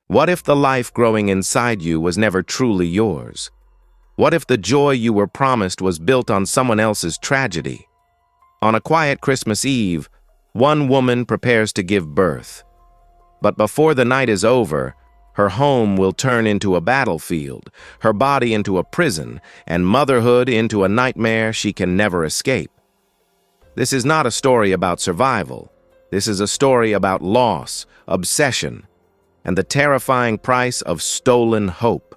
What if the life growing inside you was never truly yours? What if the joy you were promised was built on someone else's tragedy? On a quiet Christmas Eve, one woman prepares to give birth. But before the night is over, her home will turn into a battlefield, her body into a prison, and motherhood into a nightmare she can never escape. This is not a story about survival. This is a story about loss, obsession, and the terrifying price of stolen hope.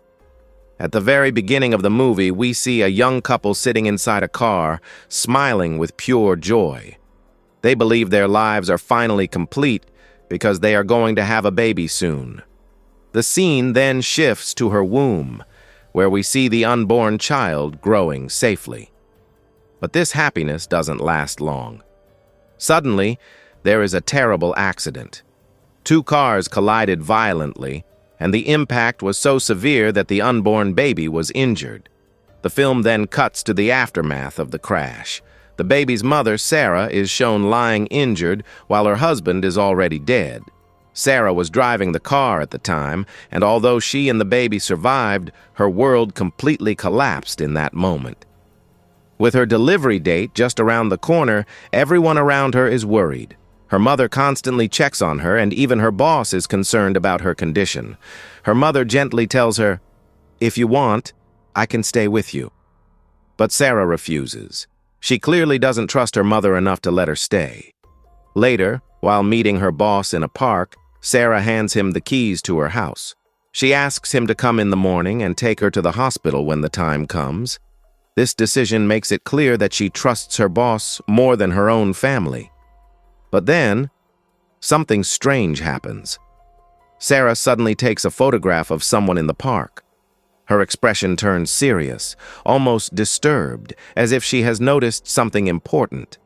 At the very beginning of the movie, we see a young couple sitting inside a car, smiling with pure joy. They believe their lives are finally complete because they are going to have a baby soon. The scene then shifts to her womb, where we see the unborn child growing safely. But this happiness doesn't last long. Suddenly, there is a terrible accident. Two cars collided violently, and the impact was so severe that the unborn baby was injured. The film then cuts to the aftermath of the crash. The baby's mother, Sarah, is shown lying injured while her husband is already dead. Sarah was driving the car at the time, and although she and the baby survived, her world completely collapsed in that moment. With her delivery date just around the corner, everyone around her is worried. Her mother constantly checks on her, and even her boss is concerned about her condition. Her mother gently tells her, "If you want, I can stay with you." But Sarah refuses. She clearly doesn't trust her mother enough to let her stay. Later, while meeting her boss in a park, Sarah hands him the keys to her house. She asks him to come in the morning and take her to the hospital when the time comes. This decision makes it clear that she trusts her boss more than her own family. But then, something strange happens. Sarah suddenly takes a photograph of someone in the park. Her expression turns serious, almost disturbed, as if she has noticed something important.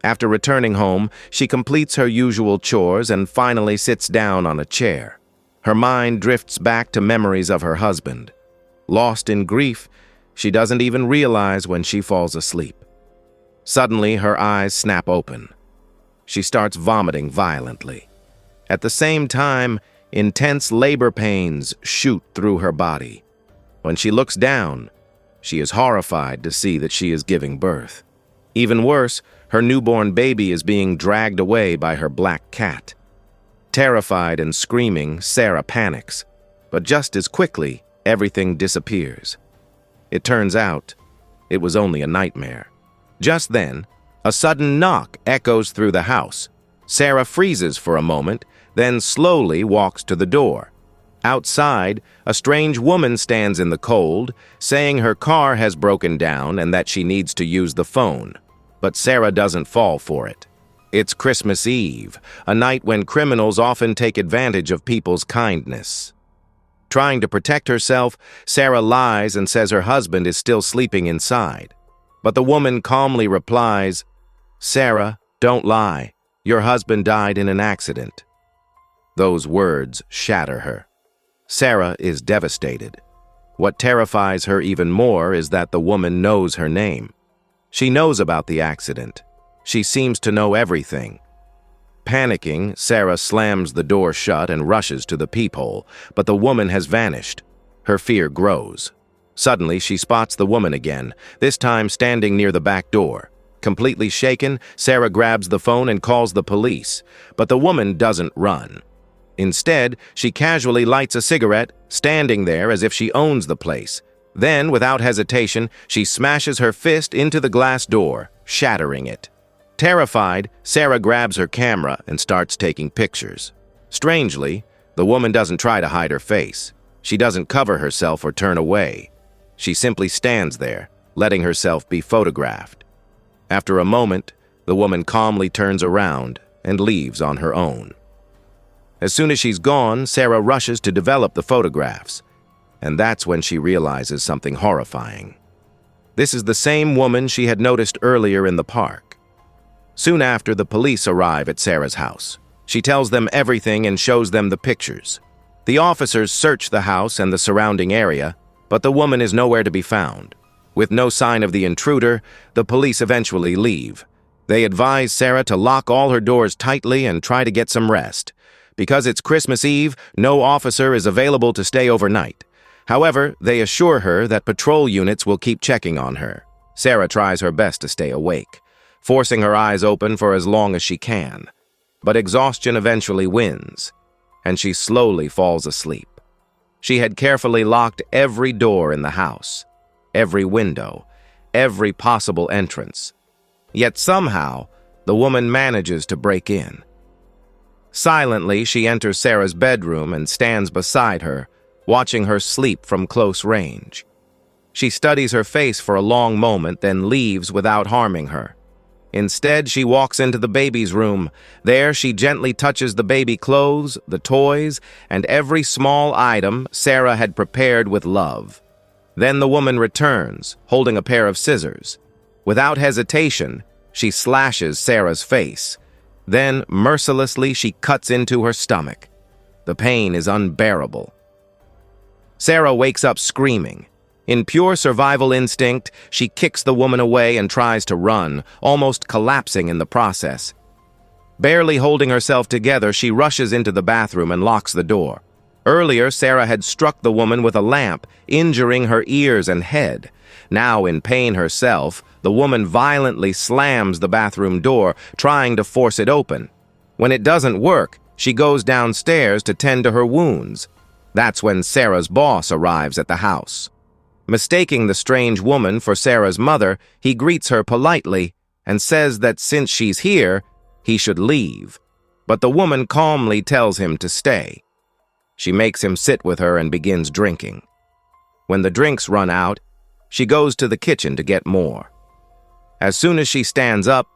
After returning home, she completes her usual chores and finally sits down on a chair. Her mind drifts back to memories of her husband. Lost in grief, she doesn't even realize when she falls asleep. Suddenly, her eyes snap open. She starts vomiting violently. At the same time, intense labor pains shoot through her body. When she looks down, she is horrified to see that she is giving birth. Even worse, her newborn baby is being dragged away by her black cat. Terrified and screaming, Sarah panics. But just as quickly, everything disappears. It turns out, it was only a nightmare. Just then, a sudden knock echoes through the house. Sarah freezes for a moment, then slowly walks to the door. Outside, a strange woman stands in the cold, saying her car has broken down and that she needs to use the phone. But Sarah doesn't fall for it. It's Christmas Eve, a night when criminals often take advantage of people's kindness. Trying to protect herself, Sarah lies and says her husband is still sleeping inside. But the woman calmly replies, "Sarah, don't lie. Your husband died in an accident." Those words shatter her. Sarah is devastated. What terrifies her even more is that the woman knows her name. She knows about the accident. She seems to know everything. Panicking, Sarah slams the door shut and rushes to the peephole, but the woman has vanished. Her fear grows. Suddenly, she spots the woman again, this time standing near the back door. Completely shaken, Sarah grabs the phone and calls the police, but the woman doesn't run. Instead, she casually lights a cigarette, standing there as if she owns the place. Then, without hesitation, she smashes her fist into the glass door, shattering it. Terrified, Sarah grabs her camera and starts taking pictures. Strangely, the woman doesn't try to hide her face. She doesn't cover herself or turn away. She simply stands there, letting herself be photographed. After a moment, the woman calmly turns around and leaves on her own. As soon as she's gone, Sarah rushes to develop the photographs. And that's when she realizes something horrifying. This is the same woman she had noticed earlier in the park. Soon after, the police arrive at Sarah's house. She tells them everything and shows them the pictures. The officers search the house and the surrounding area, but the woman is nowhere to be found. With no sign of the intruder, the police eventually leave. They advise Sarah to lock all her doors tightly and try to get some rest. Because it's Christmas Eve, no officer is available to stay overnight. However, they assure her that patrol units will keep checking on her. Sarah tries her best to stay awake, forcing her eyes open for as long as she can. But exhaustion eventually wins, and she slowly falls asleep. She had carefully locked every door in the house, every window, every possible entrance. Yet somehow, the woman manages to break in. Silently, she enters Sarah's bedroom and stands beside her, watching her sleep from close range. She studies her face for a long moment, then leaves without harming her. Instead, she walks into the baby's room. There, she gently touches the baby clothes, the toys, and every small item Sarah had prepared with love. Then the woman returns, holding a pair of scissors. Without hesitation, she slashes Sarah's face. Then, mercilessly, she cuts into her stomach. The pain is unbearable. Sarah wakes up screaming. In pure survival instinct, she kicks the woman away and tries to run, almost collapsing in the process. Barely holding herself together, she rushes into the bathroom and locks the door. Earlier, Sarah had struck the woman with a lamp, injuring her ears and head. Now, in pain herself, the woman violently slams the bathroom door, trying to force it open. When it doesn't work, she goes downstairs to tend to her wounds. That's when Sarah's boss arrives at the house. Mistaking the strange woman for Sarah's mother, he greets her politely and says that since she's here, he should leave. But the woman calmly tells him to stay. She makes him sit with her and begins drinking. When the drinks run out, she goes to the kitchen to get more. As soon as she stands up,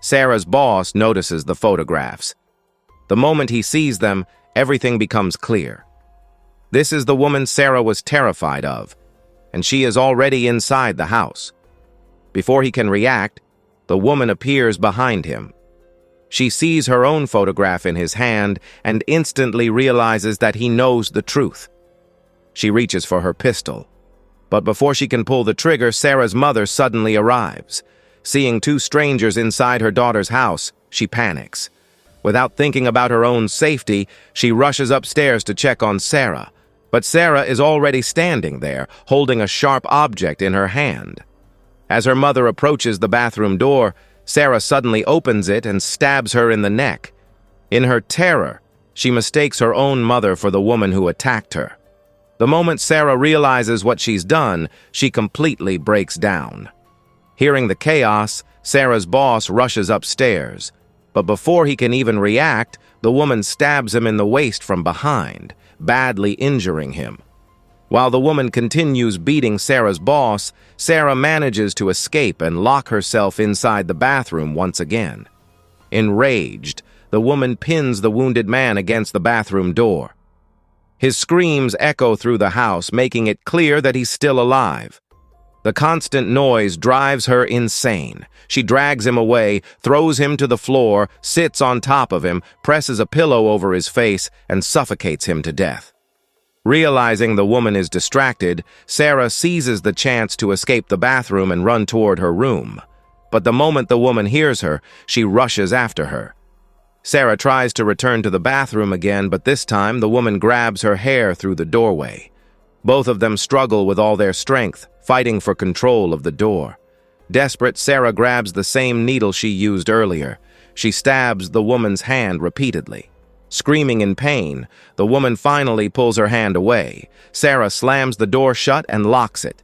Sarah's boss notices the photographs. The moment he sees them, everything becomes clear. This is the woman Sarah was terrified of, and she is already inside the house. Before he can react, the woman appears behind him. She sees her own photograph in his hand and instantly realizes that he knows the truth. She reaches for her pistol. But before she can pull the trigger, Sarah's mother suddenly arrives. Seeing two strangers inside her daughter's house, she panics. Without thinking about her own safety, she rushes upstairs to check on Sarah. But Sarah is already standing there, holding a sharp object in her hand. As her mother approaches the bathroom door, Sarah suddenly opens it and stabs her in the neck. In her terror, she mistakes her own mother for the woman who attacked her. The moment Sarah realizes what she's done, she completely breaks down. Hearing the chaos, Sarah's boss rushes upstairs. But before he can even react, the woman stabs him in the waist from behind, badly injuring him. While the woman continues beating Sarah's boss, Sarah manages to escape and lock herself inside the bathroom once again. Enraged, the woman pins the wounded man against the bathroom door. His screams echo through the house, making it clear that he's still alive. The constant noise drives her insane. She drags him away, throws him to the floor, sits on top of him, presses a pillow over his face, and suffocates him to death. Realizing the woman is distracted, Sarah seizes the chance to escape the bathroom and run toward her room. But the moment the woman hears her, she rushes after her. Sarah tries to return to the bathroom again, but this time the woman grabs her hair through the doorway. Both of them struggle with all their strength, fighting for control of the door. Desperate, Sarah grabs the same needle she used earlier. She stabs the woman's hand repeatedly. Screaming in pain, the woman finally pulls her hand away. Sarah slams the door shut and locks it.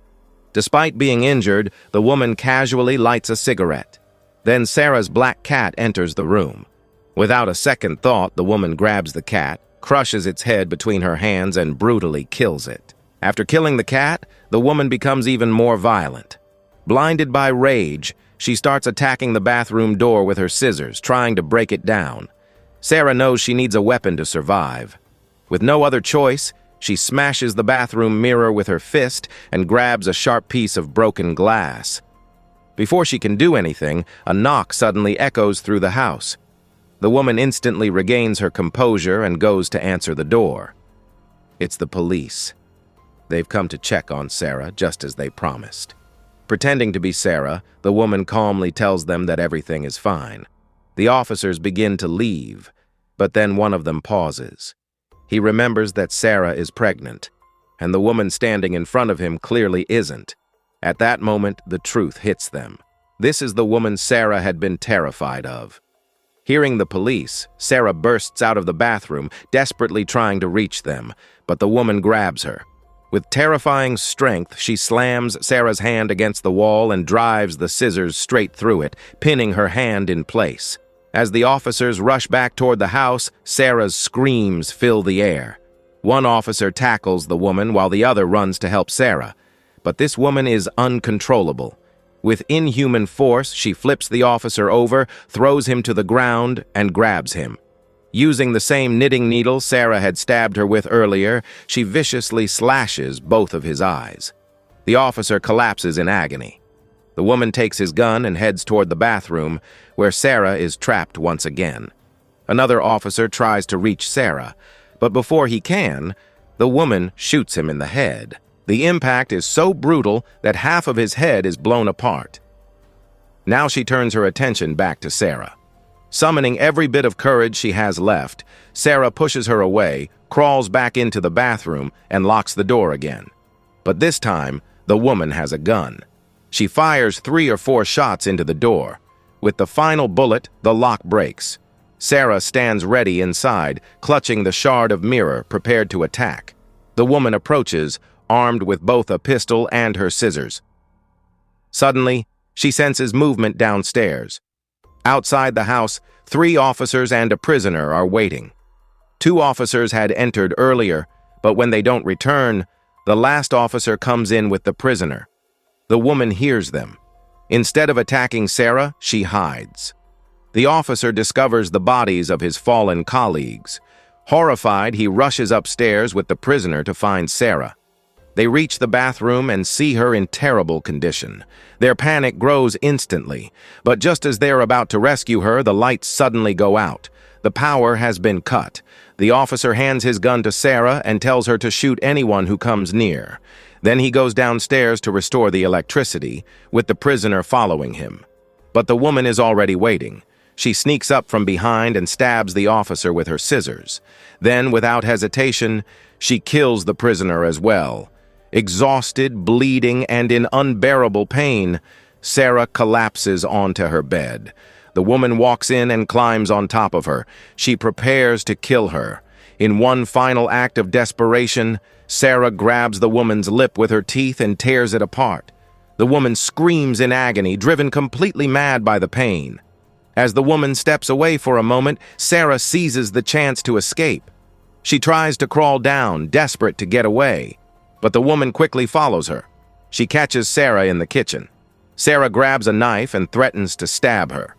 Despite being injured, the woman casually lights a cigarette. Then Sarah's black cat enters the room. Without a second thought, the woman grabs the cat, crushes its head between her hands, and brutally kills it. After killing the cat, the woman becomes even more violent. Blinded by rage, she starts attacking the bathroom door with her scissors, trying to break it down. Sarah knows she needs a weapon to survive. With no other choice, she smashes the bathroom mirror with her fist and grabs a sharp piece of broken glass. Before she can do anything, a knock suddenly echoes through the house. The woman instantly regains her composure and goes to answer the door. It's the police. They've come to check on Sarah, just as they promised. Pretending to be Sarah, the woman calmly tells them that everything is fine. The officers begin to leave. But then one of them pauses. He remembers that Sarah is pregnant, and the woman standing in front of him clearly isn't. At that moment, the truth hits them. This is the woman Sarah had been terrified of. Hearing the police, Sarah bursts out of the bathroom, desperately trying to reach them, but the woman grabs her. With terrifying strength, she slams Sarah's hand against the wall and drives the scissors straight through it, pinning her hand in place. As the officers rush back toward the house, Sarah's screams fill the air. One officer tackles the woman while the other runs to help Sarah. But this woman is uncontrollable. With inhuman force, she flips the officer over, throws him to the ground, and grabs him. Using the same knitting needle Sarah had stabbed her with earlier, she viciously slashes both of his eyes. The officer collapses in agony. The woman takes his gun and heads toward the bathroom, where Sarah is trapped once again. Another officer tries to reach Sarah, but before he can, the woman shoots him in the head. The impact is so brutal that half of his head is blown apart. Now she turns her attention back to Sarah. Summoning every bit of courage she has left, Sarah pushes her away, crawls back into the bathroom, and locks the door again. But this time, the woman has a gun. She fires 3 or 4 shots into the door. With the final bullet, the lock breaks. Sarah stands ready inside, clutching the shard of mirror, prepared to attack. The woman approaches, armed with both a pistol and her scissors. Suddenly, she senses movement downstairs. Outside the house, 3 officers and a prisoner are waiting. 2 officers had entered earlier, but when they don't return, the last officer comes in with the prisoner. The woman hears them. Instead of attacking Sarah, she hides. The officer discovers the bodies of his fallen colleagues. Horrified, he rushes upstairs with the prisoner to find Sarah. They reach the bathroom and see her in terrible condition. Their panic grows instantly, but just as they're about to rescue her, the lights suddenly go out. The power has been cut. The officer hands his gun to Sarah and tells her to shoot anyone who comes near. Then he goes downstairs to restore the electricity, with the prisoner following him. But the woman is already waiting. She sneaks up from behind and stabs the officer with her scissors. Then, without hesitation, she kills the prisoner as well. Exhausted, bleeding, and in unbearable pain, Sarah collapses onto her bed. The woman walks in and climbs on top of her. She prepares to kill her. In one final act of desperation, Sarah grabs the woman's lip with her teeth and tears it apart. The woman screams in agony, driven completely mad by the pain. As the woman steps away for a moment, Sarah seizes the chance to escape. She tries to crawl down, desperate to get away. But the woman quickly follows her. She catches Sarah in the kitchen. Sarah grabs a knife and threatens to stab her.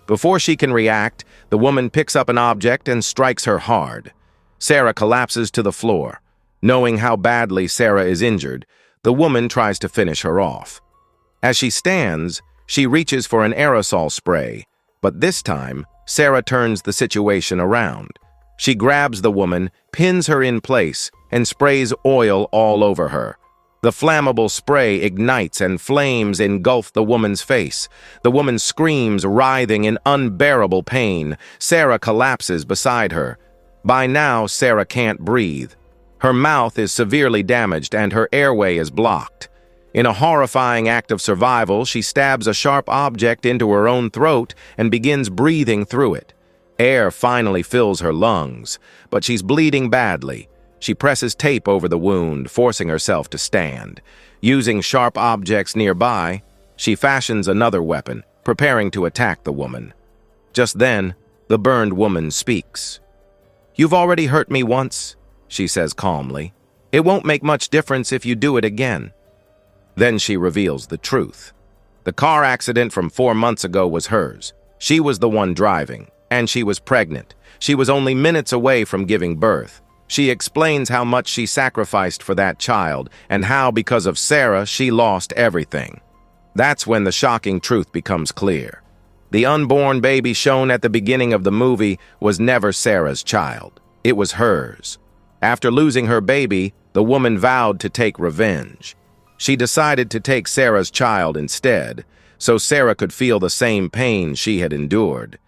Before she can react, the woman picks up an object and strikes her hard. Sarah collapses to the floor. Knowing how badly Sarah is injured, the woman tries to finish her off. As she stands, she reaches for an aerosol spray, but this time, Sarah turns the situation around. She grabs the woman, pins her in place, and sprays oil all over her. The flammable spray ignites and flames engulf the woman's face. The woman screams, writhing in unbearable pain. Sarah collapses beside her. By now, Sarah can't breathe. Her mouth is severely damaged and her airway is blocked. In a horrifying act of survival, she stabs a sharp object into her own throat and begins breathing through it. Air finally fills her lungs, but she's bleeding badly. She presses tape over the wound, forcing herself to stand. Using sharp objects nearby, she fashions another weapon, preparing to attack the woman. Just then, the burned woman speaks. "You've already hurt me once," she says calmly. "It won't make much difference if you do it again." Then she reveals the truth. The car accident from 4 months ago was hers. She was the one driving, and she was pregnant. She was only minutes away from giving birth. She explains how much she sacrificed for that child, and how, because of Sarah, she lost everything. That's when the shocking truth becomes clear. The unborn baby shown at the beginning of the movie was never Sarah's child. It was hers. After losing her baby, the woman vowed to take revenge. She decided to take Sarah's child instead, so Sarah could feel the same pain she had endured.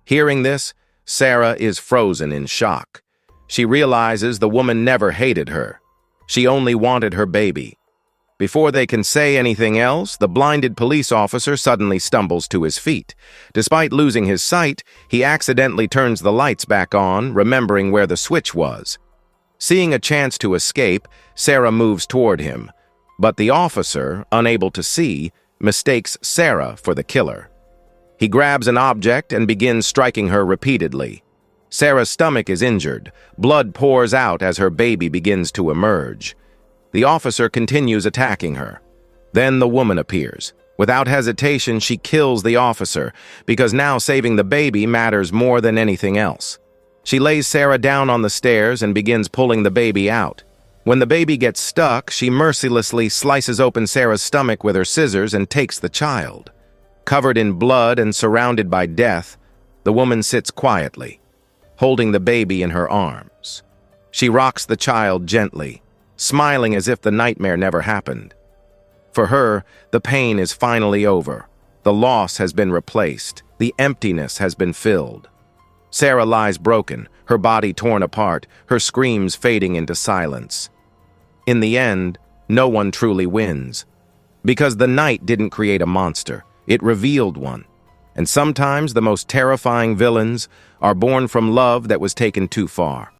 Hearing this, Sarah is frozen in shock. She realizes the woman never hated her. She only wanted her baby. Before they can say anything else, the blinded police officer suddenly stumbles to his feet. Despite losing his sight, he accidentally turns the lights back on, remembering where the switch was. Seeing a chance to escape, Sarah moves toward him. But the officer, unable to see, mistakes Sarah for the killer. He grabs an object and begins striking her repeatedly. Sarah's stomach is injured. Blood pours out as her baby begins to emerge. The officer continues attacking her. Then the woman appears. Without hesitation, she kills the officer, because now saving the baby matters more than anything else. She lays Sarah down on the stairs and begins pulling the baby out. When the baby gets stuck, she mercilessly slices open Sarah's stomach with her scissors and takes the child. Covered in blood and surrounded by death, the woman sits quietly, holding the baby in her arms. She rocks the child gently, smiling as if the nightmare never happened. For her, the pain is finally over. The loss has been replaced. The emptiness has been filled. Sarah lies broken, her body torn apart, her screams fading into silence. In the end, no one truly wins. Because the night didn't create a monster, it revealed one. And sometimes the most terrifying villains are born from love that was taken too far.